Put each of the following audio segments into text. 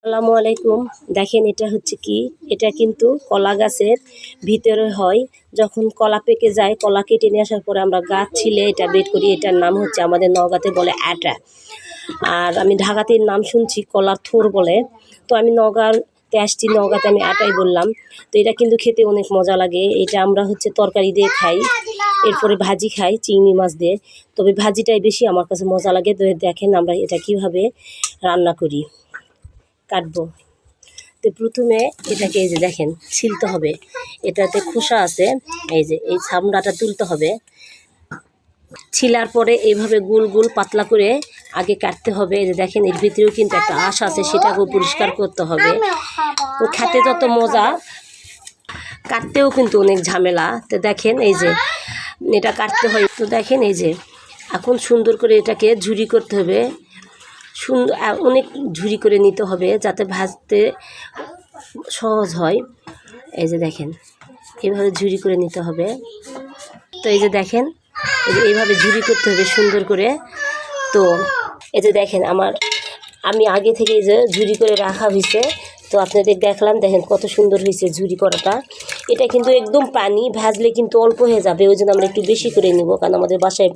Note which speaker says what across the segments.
Speaker 1: আসসালামু আলাইকুম। দেখেন এটা হচ্ছে কি, এটা কিন্তু কলা গাছের ভিতরে হয়। যখন কলা পেকে যায়, কলা কেটে নিয়ে আসার পরে আমরা গাছ ছিলে এটা বের করি। এটার নাম হচ্ছে আমাদের নওগাঁতে বলে আটা, আর আমি ঢাকাতে নাম শুনছি কলার থোর বলে। তো আমি নওগাঁতে আসছি, নওগাঁতে আমি আটাই বললাম। তো এটা কিন্তু খেতে অনেক মজা লাগে। এটা আমরা হচ্ছে তরকারি দিয়ে খাই, এরপরে ভাজি খাই চিংড়ি মাছ দিয়ে। তবে ভাজিটাই বেশি আমার কাছে মজা লাগে। তো দেখেন আমরা এটা কিভাবে রান্না করি, কাটবো। তো প্রথমে এটাকে এই যে দেখেন ছিলতে হবে, এটাতে খোসা আছে, এই যে এই চামড়াটা তুলতে হবে। ছিলার পরে এইভাবে গোল গোল পাতলা করে আগে কাটতে হবে। এই যে দেখেন এর ভিতরেও কিন্তু একটা আঁশ আছে, সেটাকেও পরিষ্কার করতে হবে। তো খেতে যত মজা, কাটতেও কিন্তু অনেক ঝামেলা। তো দেখেন এই যে এটা কাটতে হয়। তো দেখেন এই যে এখন সুন্দর করে এটাকে ঝুরি করতে হবে, সুন্দর অনেক ঝুরি করে নিতে হবে যাতে ভাজতে সহজ হয়। এই যে দেখেন এইভাবে ঝুরি করে নিতে হবে। তো এই যে দেখেন এইভাবে ঝুরি করতে হবে সুন্দর করে। তো এই যে দেখেন আমি আগে থেকে এই যে ঝুরি করে রাখা হয়েছে। তো আপনাদের দেখলাম, দেখেন কত সুন্দর হয়েছে ঝুরি করাটা। এটা কিন্তু একদম পানি, ভাজলে কিন্তু অল্প হয়ে যাবে, ওই জন্য আমরা একটু বেশি করে নিব। কারণ আমাদের বাসায়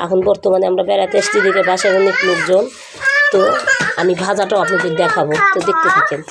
Speaker 1: এখন বর্তমানে আমরা বেড়াতে আসছি দেখে বাসায় অনেক লোকজন। তো আমি ভাজাটাও আপনাদের দেখাবো, তো দেখতে থাকেন।